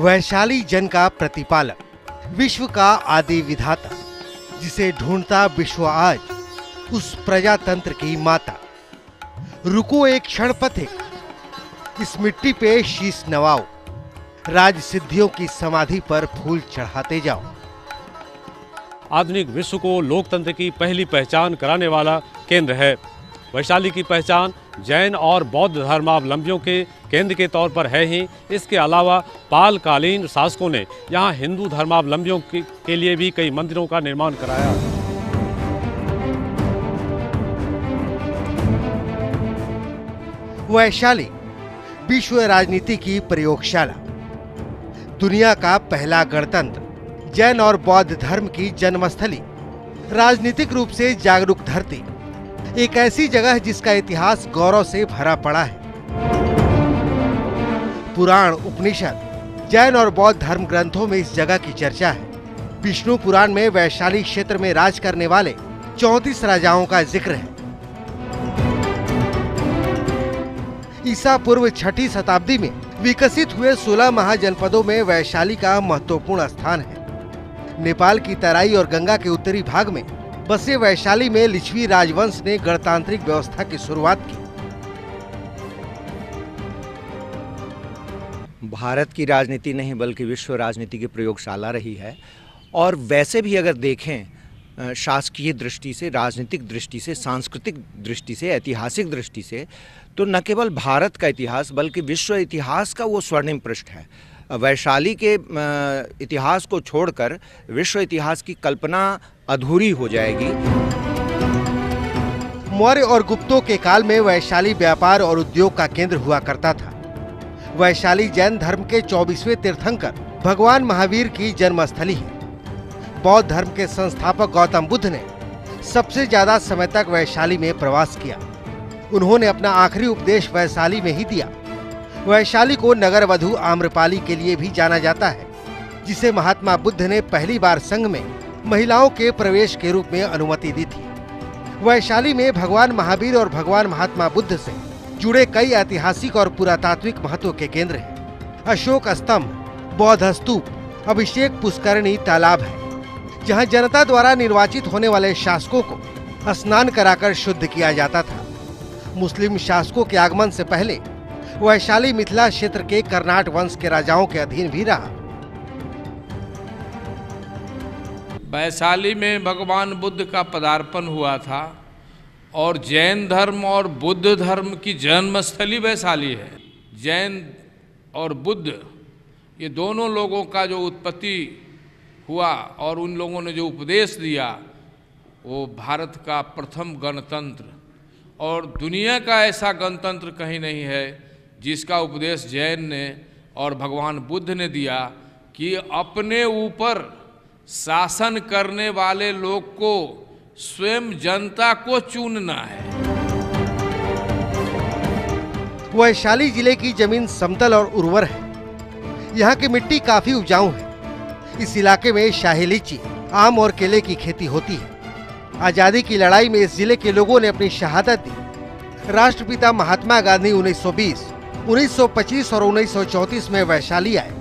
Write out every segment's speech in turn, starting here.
वैशाली जन का प्रतिपालक, विश्व का आदि विधाता, जिसे ढूंढता विश्व आज, उस प्रजातंत्र की माता। रुको एक क्षण पथिक, इस मिट्टी पे शीश नवाओ, राज सिद्धियों की समाधि पर फूल चढ़ाते जाओ। आधुनिक विश्व को लोकतंत्र की पहली पहचान कराने वाला केंद्र है। वैशाली की पहचान जैन और बौद्ध धर्मावलंबियों के केंद्र के तौर पर है ही, इसके अलावा पालकालीन शासकों ने यहाँ हिंदू धर्मावलंबियों के लिए भी कई मंदिरों का निर्माण कराया। वैशाली विश्व राजनीति की प्रयोगशाला, दुनिया का पहला गणतंत्र, जैन और बौद्ध धर्म की जन्मस्थली, राजनीतिक रूप से जागरूक धरती, एक ऐसी जगह जिसका इतिहास गौरव से भरा पड़ा है। पुराण, उपनिषद, जैन और बौद्ध धर्म ग्रंथों में इस जगह की चर्चा है। विष्णु पुराण में वैशाली क्षेत्र में राज करने वाले 34 राजाओं का जिक्र है। ईसा पूर्व 6ठी शताब्दी में विकसित हुए 16 महाजनपदों में वैशाली का महत्वपूर्ण स्थान है। नेपाल की तराई और गंगा के उत्तरी भाग में बसे वैशाली में लिच्छवी राजवंश ने गणतांत्रिक व्यवस्था की शुरुआत की। भारत की राजनीति नहीं बल्कि विश्व राजनीति की प्रयोगशाला रही है। और वैसे भी अगर देखें शासकीय दृष्टि से, राजनीतिक दृष्टि से, सांस्कृतिक दृष्टि से, ऐतिहासिक दृष्टि से, तो न केवल भारत का इतिहास बल्कि विश्व इतिहास का वो स्वर्णिम पृष्ठ है। वैशाली के इतिहास को छोड़कर विश्व इतिहास की कल्पना अधूरी हो जाएगी। मौर्य और गुप्तों के काल में वैशाली व्यापार और उद्योग का केंद्र हुआ करता था। वैशाली जैन धर्म के 24वें तीर्थंकर भगवान महावीर की जन्मस्थली है। बौद्ध धर्म के संस्थापक गौतम बुद्ध ने सबसे ज्यादा समय तक वैशाली में प्रवास किया। उन्होंने अपना आखिरी उपदेश वैशाली में ही दिया। वैशाली को नगर वधु आम्रपाली के लिए भी जाना जाता है, जिसे महात्मा बुद्ध ने पहली बार संघ में महिलाओं के प्रवेश के रूप में अनुमति दी थी। वैशाली में भगवान महावीर और भगवान महात्मा बुद्ध से जुड़े कई ऐतिहासिक और पुरातात्विक महत्व के केंद्र हैं। अशोक स्तंभ, बौद्ध स्तूप, अभिषेक पुष्करणी तालाब है, जहां जनता द्वारा निर्वाचित होने वाले शासकों को स्नान कराकर शुद्ध किया जाता था। मुस्लिम शासकों के आगमन से पहले वैशाली मिथिला क्षेत्र के कर्नाट वंश के राजाओं के अधीन भी रहा। वैशाली में भगवान बुद्ध का पदार्पण हुआ था और जैन धर्म और बुद्ध धर्म की जन्मस्थली वैशाली है। जैन और बुद्ध ये दोनों लोगों का जो उत्पत्ति हुआ और उन लोगों ने जो उपदेश दिया, वो भारत का प्रथम गणतंत्र और दुनिया का ऐसा गणतंत्र कहीं नहीं है जिसका उपदेश जैन ने और भगवान बुद्ध ने दिया कि अपने ऊपर शासन करने वाले लोग को स्वयं जनता को चुनना है। वैशाली जिले की जमीन समतल और उर्वर है। यहाँ की मिट्टी काफी उपजाऊ है। इस इलाके में शाही लीची, आम और केले की खेती होती है। आजादी की लड़ाई में इस जिले के लोगों ने अपनी शहादत दी। राष्ट्रपिता महात्मा गांधी 1920, 1925 और 1934 में वैशाली आए।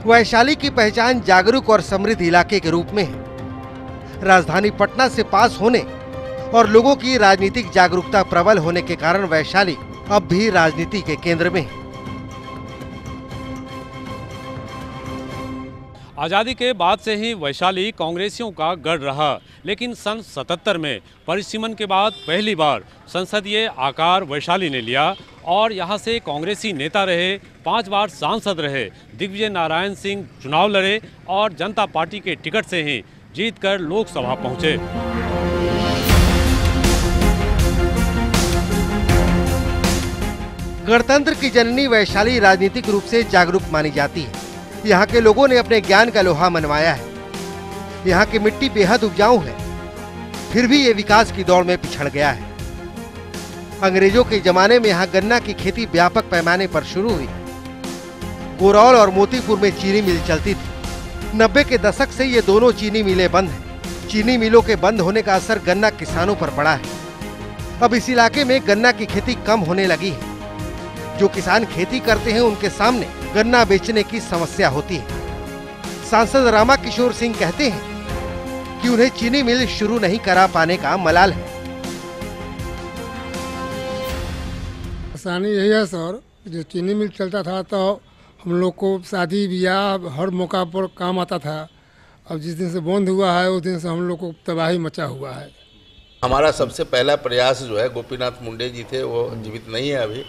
वैशाली की पहचान जागरूक और समृद्ध इलाके के रूप में है। राजधानी पटना से पास होने और लोगों की राजनीतिक जागरूकता प्रबल होने के कारण वैशाली अब भी राजनीति के केंद्र में है। आज़ादी के बाद से ही वैशाली कांग्रेसियों का गढ़ रहा, लेकिन सन 77 में परिसीमन के बाद पहली बार संसदीय आकार वैशाली ने लिया और यहाँ से कांग्रेसी नेता रहे, 5 बार सांसद रहे। दिग्विजय नारायण सिंह चुनाव लड़े और जनता पार्टी के टिकट से ही जीतकर लोकसभा पहुँचे। गणतंत्र की जननी वैशाली राजनीतिक रूप से जागरूक मानी जाती है। यहाँ के लोगों ने अपने ज्ञान का लोहा मनवाया है। यहाँ की मिट्टी बेहद उपजाऊ है, फिर भी ये विकास की दौड़ में पिछड़ गया है। अंग्रेजों के जमाने में यहाँ गन्ना की खेती व्यापक पैमाने पर शुरू हुई। गोरौल और मोतीपुर में चीनी मिल चलती थी। 90 के दशक से ये दोनों चीनी मिलें बंद हैं। चीनी मिलों के बंद होने का असर गन्ना किसानों पर पड़ा है। अब इस इलाके में गन्ना की खेती कम होने लगी है। जो किसान खेती करते हैं उनके सामने गन्ना बेचने की समस्या होती है। सांसद रामा किशोर सिंह कहते हैं कि उन्हें चीनी मिल शुरू नहीं करा पाने का मलाल है। आसानी यही है सर, जो चीनी मिल चलता था तो हम लोग को शादी ब्याह हर मौका पर काम आता था। अब जिस दिन से बंद हुआ है उस दिन से हम लोग को तबाही मचा हुआ है। हमारा सबसे पहला प्रयास जो है, गोपीनाथ मुंडे जी थे, वो जीवित नहीं है अभी,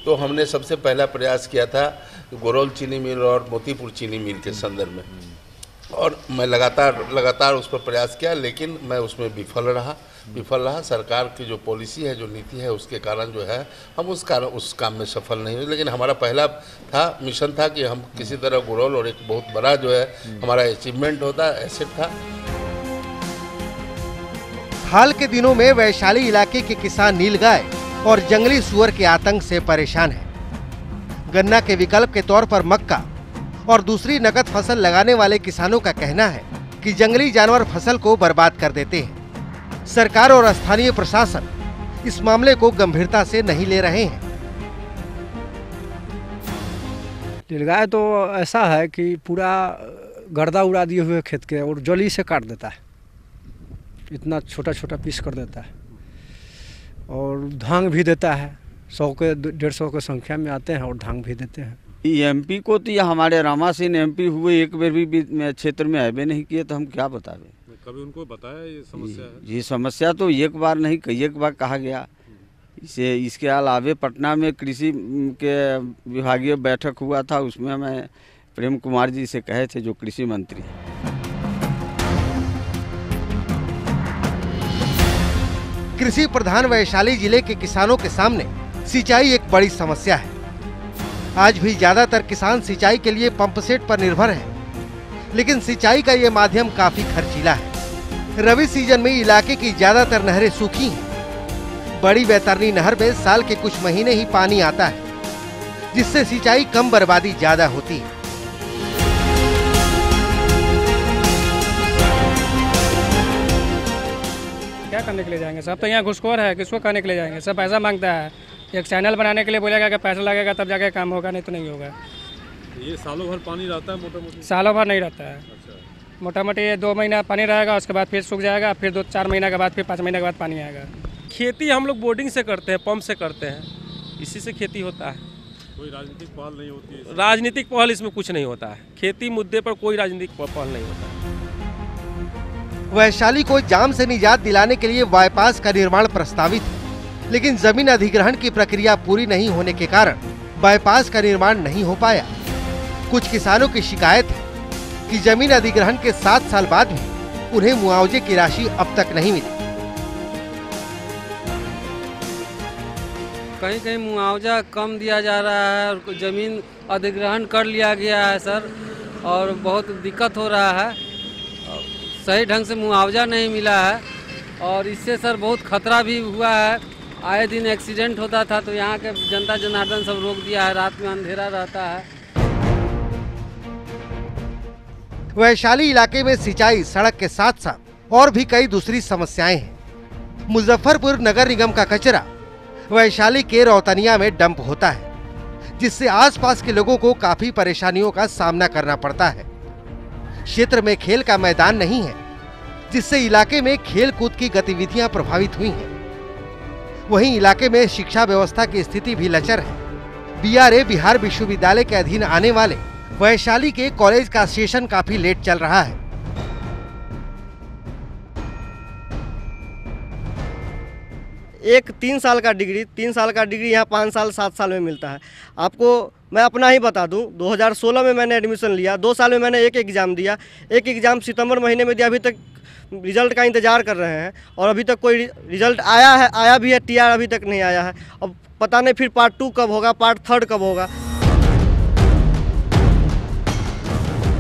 तो हमने सबसे पहला प्रयास किया था गोरौल चीनी मिल और मोतीपुर चीनी मिल के संदर्भ में, और मैं लगातार उस पर प्रयास किया, लेकिन मैं उसमें विफल रहा। सरकार की जो पॉलिसी है, जो नीति है, उसके कारण जो है हम उस काम में सफल नहीं हुए। लेकिन हमारा पहला मिशन था कि हम किसी तरह गोरौल, और एक बहुत बड़ा जो है हमारा अचीवमेंट होता, एसेट था। हाल के दिनों में वैशाली इलाके के किसान नीलगाय और जंगली सुअर के आतंक से परेशान हैं। गन्ना के विकल्प के तौर पर मक्का और दूसरी नकद फसल लगाने वाले किसानों का कहना है कि जंगली जानवर फसल को बर्बाद कर देते हैं। सरकार और स्थानीय प्रशासन इस मामले को गंभीरता से नहीं ले रहे हैं। नीलगाय तो ऐसा है कि पूरा गर्दा उड़ा दिए हुए खेत के और जली से काट देता है, इतना छोटा छोटा पीस कर देता है, और धांग भी देता है। 100 के 150 के संख्या में आते हैं और धांग भी देते हैं। एमपी को तो ये हमारे रामा सिंह एमपी हुए, एक बार भी क्षेत्र में आवे नहीं किए, तो हम क्या बतावे। कभी उनको बताया ये समस्या है? ये समस्या तो एक बार नहीं, कई एक बार कहा गया। इसके अलावे पटना में कृषि के विभागीय बैठक हुआ था, उसमें मैं प्रेम कुमार जी से कहे थे, जो कृषि मंत्री हैं। कृषि प्रधान वैशाली जिले के किसानों के सामने सिंचाई एक बड़ी समस्या है। आज भी ज्यादातर किसान सिंचाई के लिए पंप सेट पर निर्भर हैं, लेकिन सिंचाई का ये माध्यम काफी खर्चीला है। रबी सीजन में इलाके की ज्यादातर नहरें सूखी हैं। बड़ी बैतरनी नहर में साल के कुछ महीने ही पानी आता है, जिससे सिंचाई कम, बर्बादी ज्यादा होती है। क्या करने के लिए जाएंगे? सब तो यहाँ घुसखोर है, किसको करने के लिए जाएंगे? सब पैसा मांगता है। एक चैनल बनाने के लिए बोलेगा कि पैसा लगेगा तब जाके काम होगा, नहीं तो नहीं होगा। ये सालों भर पानी रहता है? मोटा-मोटी सालों भर नहीं रहता है। अच्छा। मोटा मोटी 2 महीना पानी रहेगा, उसके बाद फिर सूख जाएगा, फिर 2-4 महीने के बाद, फिर 5 महीने के बाद पानी आएगा। खेती हम लोग बोर्डिंग से करते हैं, पंप से करते हैं, इसी से खेती होता है। कोई राजनीतिक पहल नहीं होती है? राजनीतिक पहल इसमें कुछ नहीं होता है। खेती मुद्दे पर कोई राजनीतिक पहल नहीं होता है। वैशाली को जाम से निजात दिलाने के लिए बाईपास का निर्माण प्रस्तावित है, लेकिन जमीन अधिग्रहण की प्रक्रिया पूरी नहीं होने के कारण बाईपास का निर्माण नहीं हो पाया। कुछ किसानों की शिकायत है कि जमीन अधिग्रहण के 7 साल बाद भी उन्हें मुआवजे की राशि अब तक नहीं मिली। कहीं कहीं मुआवजा कम दिया जा रहा है और जमीन अधिग्रहण कर लिया गया है सर, और बहुत दिक्कत हो रहा है। सही ढंग से मुआवजा नहीं मिला है, और इससे सर बहुत खतरा भी हुआ है। आए दिन एक्सीडेंट होता था, तो यहाँ के जनता जनार्दन सब रोक दिया है, रात में अंधेरा रहता है। वैशाली इलाके में सिंचाई, सड़क के साथ साथ और भी कई दूसरी समस्याएं हैं। मुजफ्फरपुर नगर निगम का कचरा वैशाली के रौतनिया में डंप होता है, जिससे आसपास के लोगों को काफी परेशानियों का सामना करना पड़ता है। क्षेत्र में खेल का मैदान नहीं है, जिससे इलाके में खेल कूद की गतिविधियां प्रभावित हुई हैं। वहीं इलाके में शिक्षा व्यवस्था की स्थिति भी लचर है। बीआरए बिहार विश्वविद्यालय के अधीन आने वाले वैशाली के कॉलेज का सेशन काफी लेट चल रहा है। एक 3 साल का डिग्री यहाँ 5 साल 7 साल में मिलता है। आपको मैं अपना ही बता दूं, 2016 में मैंने एडमिशन लिया, 2 साल में मैंने एक एग्ज़ाम दिया। एक एग्ज़ाम सितंबर महीने में दिया, अभी तक रिजल्ट का इंतज़ार कर रहे हैं, और अभी तक कोई रिजल्ट आया भी है, टीआर अभी तक नहीं आया है। अब पता नहीं फिर पार्ट 2 कब होगा, पार्ट 3 कब होगा।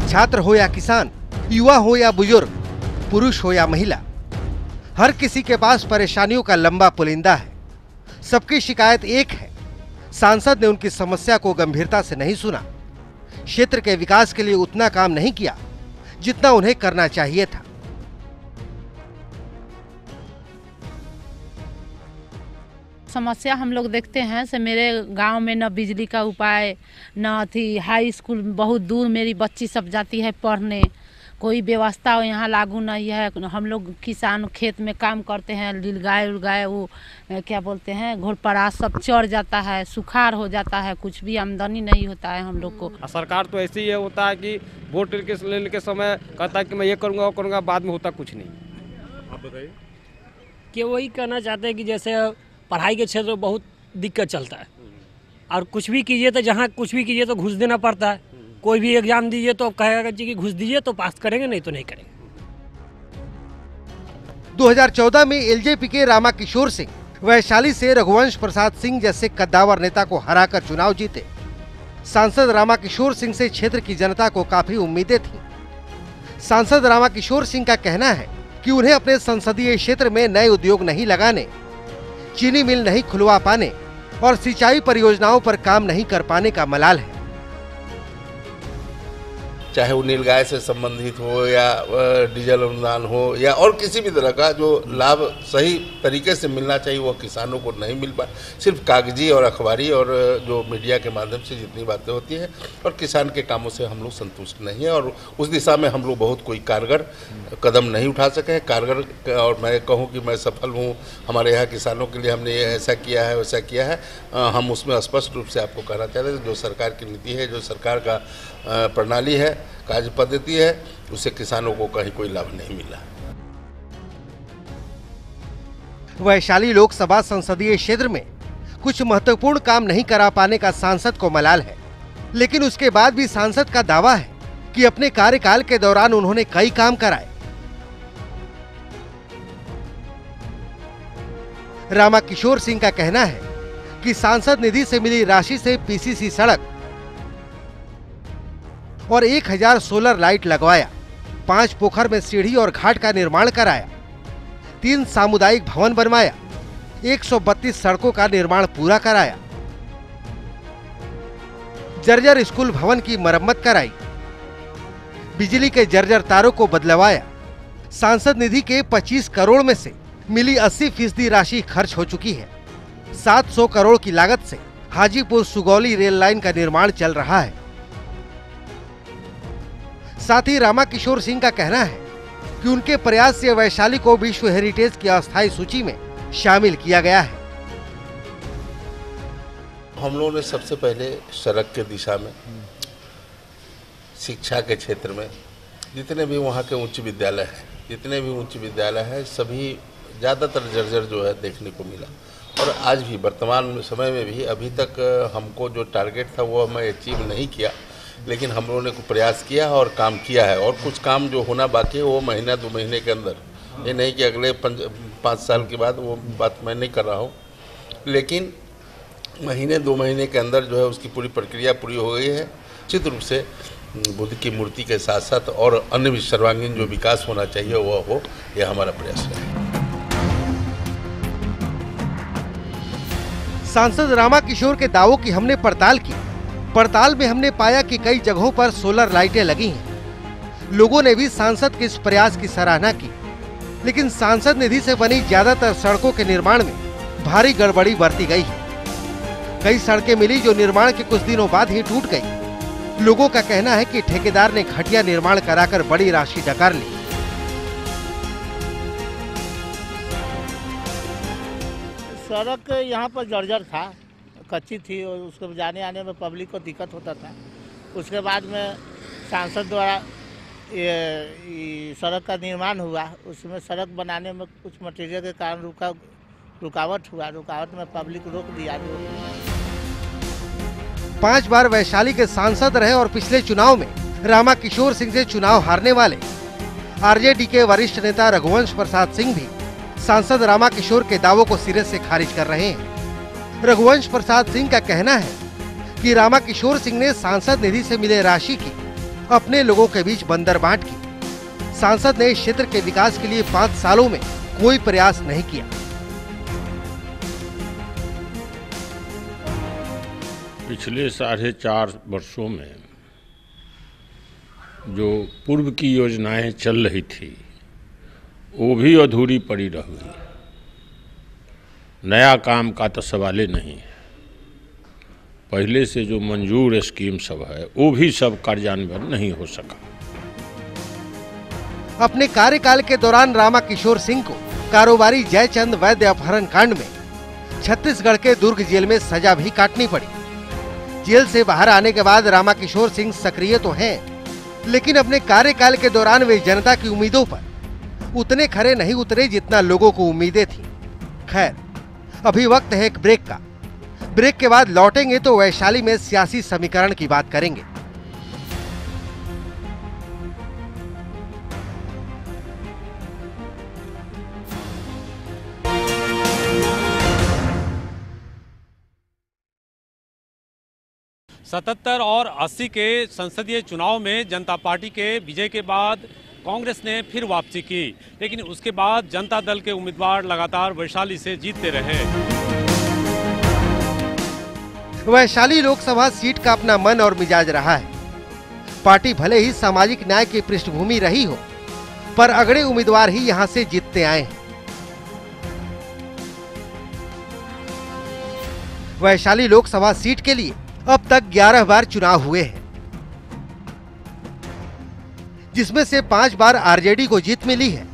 छात्र हो या किसान, युवा हो या बुजुर्ग, पुरुष हो या महिला, हर किसी के पास परेशानियों का लंबा पुलिंदा है। सबकी शिकायत एक है, सांसद ने उनकी समस्या को गंभीरता से नहीं सुना, क्षेत्र के विकास के लिए उतना काम नहीं किया जितना उन्हें करना चाहिए था। समस्या हम लोग देखते हैं से मेरे गांव में न बिजली का उपाय, न अथी हाई स्कूल, बहुत दूर मेरी बच्ची सब जाती है पढ़ने, कोई व्यवस्था यहाँ लागू नहीं है। हम लोग किसान खेत में काम करते हैं, नीलगाय उलगाय वो क्या बोलते हैं घोड़पड़ा सब चढ़ जाता है, सुखाड़ हो जाता है, कुछ भी आमदनी नहीं होता है हम लोग को। सरकार तो ऐसे ही होता है कि वोट लेने के समय कहता है कि मैं ये करूँगा वो करूँगा, बाद में होता कुछ नहीं। आप बताइए। कि वही कहना चाहते हैं कि जैसे पढ़ाई के क्षेत्र में बहुत दिक्कत चलता है, और कुछ भी कीजिए तो जहाँ कुछ भी कीजिए तो घूस देना पड़ता है। कोई भी एग्जाम दीजिए तो कहेगा जी कि घूस दीजिए तो पास करेंगे, नहीं तो नहीं करेंगे। 2014 में एलजेपी के रामाकिशोर सिंह वैशाली से रघुवंश प्रसाद सिंह जैसे कद्दावर नेता को हराकर चुनाव जीते। सांसद रामाकिशोर सिंह से क्षेत्र की जनता को काफी उम्मीदें थीं। सांसद रामाकिशोर सिंह का कहना है कि उन्हें अपने संसदीय क्षेत्र में नए उद्योग नहीं लगाने, चीनी मिल नहीं खुलवा पाने और सिंचाई परियोजनाओं पर काम नहीं कर पाने का मलाल है। चाहे वो नीलगाय से संबंधित हो या डीजल अनुदान हो या और किसी भी तरह का जो लाभ सही तरीके से मिलना चाहिए वो किसानों को नहीं मिल पाए। सिर्फ कागजी और अखबारी और जो मीडिया के माध्यम से जितनी बातें होती हैं, और किसान के कामों से हम लोग संतुष्ट नहीं हैं, और उस दिशा में हम लोग बहुत कोई कारगर कदम नहीं उठा सके हैं। कारगर और मैं कहूँ कि मैं सफल हूँ, हमारे यहाँ किसानों के लिए हमने ये ऐसा किया है वैसा किया है, हम उसमें स्पष्ट रूप से आपको कहना चाहते हैं जो सरकार की नीति है, जो सरकार का प्रणाली है, कार्य पद्धति है, उससे किसानों को कहीं कोई लाभ नहीं मिला। वैशाली लोकसभा संसदीय क्षेत्र में कुछ महत्वपूर्ण काम नहीं करा पाने का सांसद को मलाल है, लेकिन उसके बाद भी सांसद का दावा है कि अपने कार्यकाल के दौरान उन्होंने कई काम कराए। रामाकिशोर सिंह का कहना है कि सांसद निधि से मिली राशि से पीसीसी सड़क और 1000 सोलर लाइट लगवाया, 5 पोखर में सीढ़ी और घाट का निर्माण कराया, 3 सामुदायिक भवन बनवाया, 132 सड़कों का निर्माण पूरा कराया, जर्जर स्कूल भवन की मरम्मत कराई, बिजली के जर्जर तारों को बदलवाया। सांसद निधि के 25 करोड़ में से मिली 80% राशि खर्च हो चुकी है। 700 करोड़ की लागत से हाजीपुर सुगौली रेल लाइन का निर्माण चल रहा है। साथ ही रामाकिशोर सिंह का कहना है कि उनके प्रयास से वैशाली को विश्व हेरिटेज की अस्थायी सूची में शामिल किया गया है। हम लोगों ने सबसे पहले सड़क के दिशा में, शिक्षा के क्षेत्र में जितने भी वहाँ के उच्च विद्यालय हैं, सभी ज़्यादातर जर्जर जो है देखने को मिला। और आज भी वर्तमान समय में भी अभी तक हमको जो टारगेट था वो हमें अचीव नहीं किया, लेकिन हम लोगों ने प्रयास किया और काम किया है। और कुछ काम जो होना बाकी है वो महीना 2 महीने के अंदर, ये नहीं कि अगले 5 साल के बाद, वो बात मैं नहीं कर रहा हूँ, लेकिन महीने 2 महीने के अंदर जो है उसकी पूरी प्रक्रिया पूरी हो गई है। निश्चित रूप से बुद्ध की मूर्ति के साथ साथ और अन्य भी सर्वांगीण जो विकास होना चाहिए वो हो, यह हमारा प्रयास है। सांसद रामाकिशोर के दावों की हमने पड़ताल की। पड़ताल में हमने पाया कि कई जगहों पर सोलर लाइटें लगी हैं। लोगों ने भी सांसद के इस प्रयास की सराहना की, लेकिन सांसद निधि से बनी ज्यादातर सड़कों के निर्माण में भारी गड़बड़ी बरती गई है। कई सड़कें मिली जो निर्माण के कुछ दिनों बाद ही टूट गई। लोगों का कहना है कि ठेकेदार ने घटिया निर्माण कराकर बड़ी राशि डकार ली। सड़क यहाँ पर जर्जर था, कच्ची थी और उसको जाने आने में पब्लिक को दिक्कत होता था। उसके बाद में सांसद द्वारा ये सड़क का निर्माण हुआ, उसमें सड़क बनाने में कुछ मटेरियल के कारण रुकावट में पब्लिक रोक दिया। 5 बार वैशाली के सांसद रहे और पिछले चुनाव में रामाकिशोर सिंह से चुनाव हारने वाले आरजेडी के वरिष्ठ नेता रघुवंश प्रसाद सिंह भी सांसद रामाकिशोर के दावों को सिरे से खारिज कर रहे हैं। रघुवंश प्रसाद सिंह का कहना है कि रामाकिशोर सिंह ने सांसद निधि से मिले राशि की अपने लोगों के बीच बंदरबांट की। सांसद ने क्षेत्र के विकास के लिए 5 सालों में कोई प्रयास नहीं किया। पिछले 4.5 वर्षों में जो पूर्व की योजनाएं चल रही थी वो भी अधूरी पड़ी रह गई। नया काम का तो सवाल ही नहीं है। पहले से जो मंजूर स्कीम सब है वो भी सब कार्यान्वयन नहीं हो सका। अपने कार्यकाल के दौरान रामा किशोर सिंह को कारोबारी जयचंद वैद्य अपहरण कांड में छत्तीसगढ़ के दुर्ग जेल में सजा भी काटनी पड़ी। जेल से बाहर आने के बाद रामा किशोर सिंह सक्रिय तो हैं, लेकिन अपने कार्यकाल के दौरान वे जनता की उम्मीदों पर उतने खरे नहीं उतरे जितना लोगों को उम्मीदें थी। खैर, अभी वक्त है एक ब्रेक का। ब्रेक के बाद लौटेंगे तो वैशाली में सियासी समीकरण की बात करेंगे। सतहत्तर और 80 के संसदीय चुनाव में जनता पार्टी के विजय के बाद कांग्रेस ने फिर वापसी की, लेकिन उसके बाद जनता दल के उम्मीदवार लगातार वैशाली से जीतते रहे। वैशाली लोकसभा सीट का अपना मन और मिजाज रहा है। पार्टी भले ही सामाजिक न्याय की पृष्ठभूमि रही हो, पर अगड़े उम्मीदवार ही यहां से जीतते आए हैं। वैशाली लोकसभा सीट के लिए अब तक 11 बार चुनाव हुए हैं, जिसमें से 5 बार आरजेडी को जीत मिली है।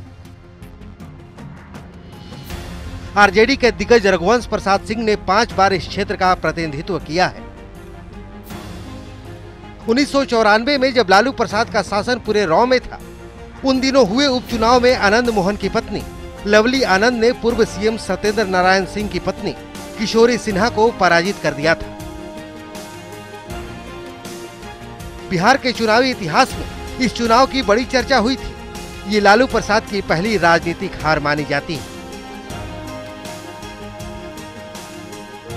आरजेडी के दिग्गज रघुवंश प्रसाद सिंह ने 5 बार इस क्षेत्र का प्रतिनिधित्व किया है। 1994 में जब लालू प्रसाद का शासन पूरे रौ में था, उन दिनों हुए उपचुनाव में आनंद मोहन की पत्नी लवली आनंद ने पूर्व सीएम सत्येंद्र नारायण सिंह की पत्नी किशोरी सिन्हा को पराजित कर दिया था। बिहार के चुनावी इतिहास में इस चुनाव की बड़ी चर्चा हुई थी। ये लालू प्रसाद की पहली राजनीतिक हार मानी जाती है।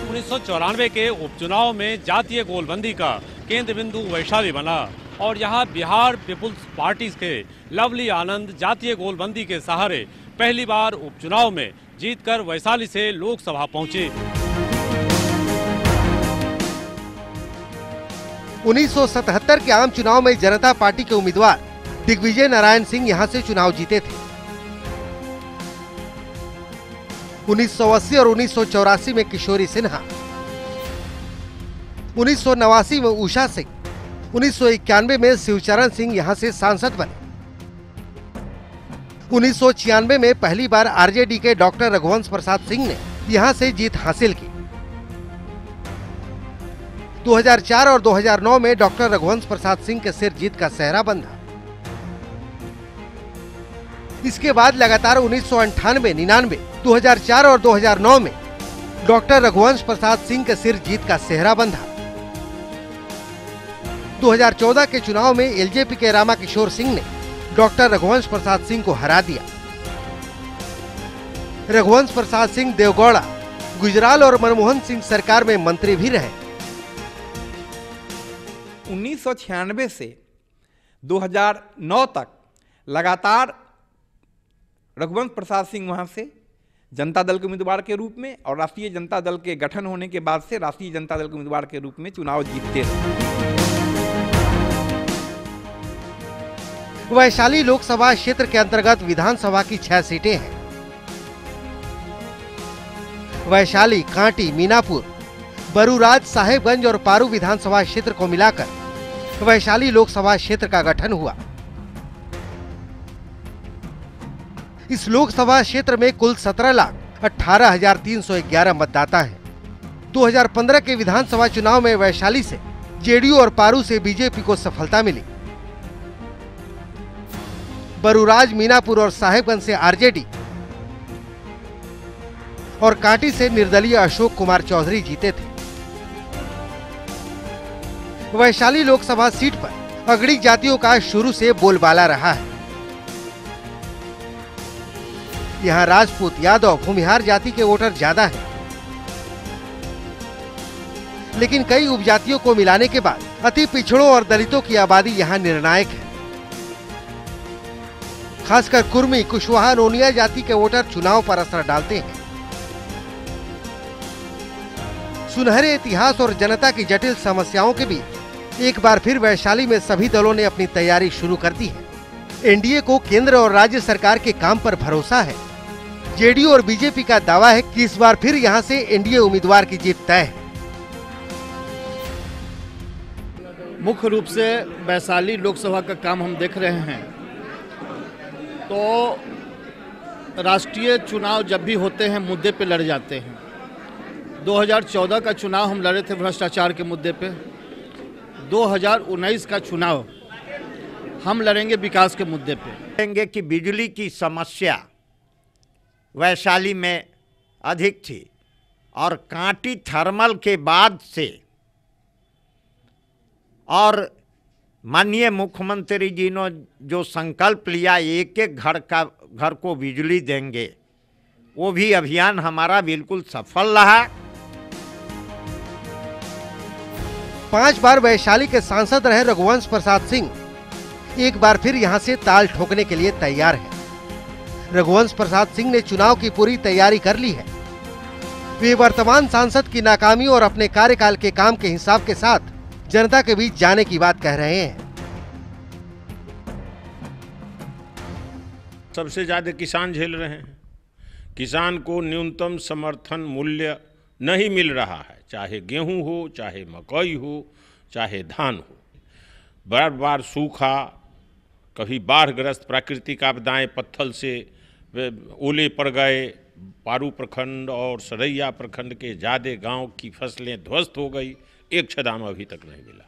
1994 के उपचुनाव में जातीय गोलबंदी का केंद्र बिंदु वैशाली बना और यहां बिहार पीपुल्स पार्टी के लवली आनंद जातीय गोलबंदी के सहारे पहली बार उपचुनाव में जीतकर वैशाली से लोकसभा पहुंचे। 1977 के आम चुनाव में जनता पार्टी के उम्मीदवार दिग्विजय नारायण सिंह यहां से चुनाव जीते थे। 1980 और 1984 में किशोरी सिन्हा, 1989 में उषा सिंह, 1991 में शिवचरण सिंह यहां से सांसद बने। 1996 में पहली बार आरजेडी के डॉक्टर रघुवंश प्रसाद सिंह ने यहां से जीत हासिल की। 2004 और 2009 में डॉक्टर रघुवंश प्रसाद सिंह के सिर जीत का सेहरा बंधा। इसके बाद लगातार 1998, 99, 2004 और 2009 में डॉक्टर रघुवंश प्रसाद सिंह के सिर जीत का सेहरा बंधा। 2014 के चुनाव में एलजेपी के रामा किशोर सिंह ने डॉक्टर रघुवंश प्रसाद सिंह को हरा दिया। रघुवंश प्रसाद सिंह देवगौड़ा, गुजराल और मनमोहन सिंह सरकार में मंत्री भी रहे। 1996 से 2009 तक लगातार रघुवंश प्रसाद सिंह वहां से जनता दल के उम्मीदवार के रूप में और राष्ट्रीय जनता दल के गठन होने के बाद से राष्ट्रीय जनता दल के उम्मीदवार के रूप में चुनाव जीतते रहे। वैशाली लोकसभा क्षेत्र के अंतर्गत विधानसभा की 6 सीटें हैं। वैशाली, कांटी, मीनापुर, बरूराज, साहेबगंज और पारू विधानसभा क्षेत्र को मिलाकर वैशाली लोकसभा क्षेत्र का गठन हुआ। इस लोकसभा क्षेत्र में कुल 17,18,311 मतदाता हैं। 2015 के विधानसभा चुनाव में वैशाली से जेडीयू और पारू से बीजेपी को सफलता मिली। बरूराज, मीनापुर और साहेबगंज से आरजेडी और कांटी से निर्दलीय अशोक कुमार चौधरी जीते थे। वैशाली लोकसभा सीट पर अगड़ी जातियों का शुरू से बोलबाला रहा है। यहां राजपूत, यादव, भूमिहार जाति के वोटर ज्यादा हैं, लेकिन कई उपजातियों को मिलाने के बाद अति पिछड़ों और दलितों की आबादी यहां निर्णायक है। खासकर कुर्मी, कुशवाहा, नोनिया जाति के वोटर चुनाव पर असर डालते हैं। सुनहरे इतिहास और जनता की जटिल समस्याओं के बीच एक बार फिर वैशाली में सभी दलों ने अपनी तैयारी शुरू कर दी है। एनडीए को केंद्र और राज्य सरकार के काम पर भरोसा है। जेडीयू और बीजेपी का दावा है कि इस बार फिर यहां से एनडीए उम्मीदवार की जीत तय है। मुख्य रूप से वैशाली लोकसभा का काम हम देख रहे हैं तो राष्ट्रीय चुनाव जब भी होते हैं मुद्दे पे लड़ जाते हैं। 2014 का चुनाव हम लड़े थे भ्रष्टाचार के मुद्दे पे, 2019 का चुनाव हम लड़ेंगे विकास के मुद्दे पे। कहेंगे कि बिजली की समस्या वैशाली में अधिक थी और कांटी थर्मल के बाद से और माननीय मुख्यमंत्री जी ने जो संकल्प लिया एक एक घर को बिजली देंगे, वो भी अभियान हमारा बिल्कुल सफल रहा। 5 बार वैशाली के सांसद रहे रघुवंश प्रसाद सिंह एक बार फिर यहां से ताल ठोकने के लिए तैयार है। रघुवंश प्रसाद सिंह ने चुनाव की पूरी तैयारी कर ली है। वे वर्तमान सांसद की नाकामी और अपने कार्यकाल के काम के हिसाब के साथ जनता के बीच जाने की बात कह रहे हैं। सबसे ज्यादा किसान झेल रहे हैं। किसान को न्यूनतम समर्थन मूल्य नहीं मिल रहा है, चाहे गेहूं हो, चाहे मकई हो, चाहे धान हो। बार बार सूखा, कभी बाढ़ग्रस्त प्राकृतिक आपदाएं, पत्थर से ओले पड़ गए। पारू प्रखंड और सरैया प्रखंड के ज़्यादा गांव की फसलें ध्वस्त हो गई, एक छदाम अभी तक नहीं मिला।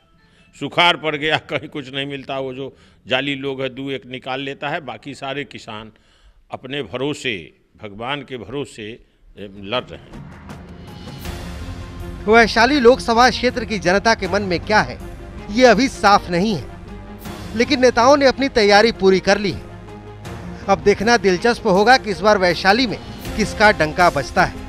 सुखाड़ पड़ गया, कहीं कुछ नहीं मिलता। वो जो जाली लोग है 2-1 निकाल लेता है, बाकी सारे किसान अपने भरोसे, भगवान के भरोसे लड़ रहे हैं। वैशाली लोकसभा क्षेत्र की जनता के मन में क्या है ये अभी साफ नहीं है, लेकिन नेताओं ने अपनी तैयारी पूरी कर ली है। अब देखना दिलचस्प होगा कि इस बार वैशाली में किसका डंका बजता है।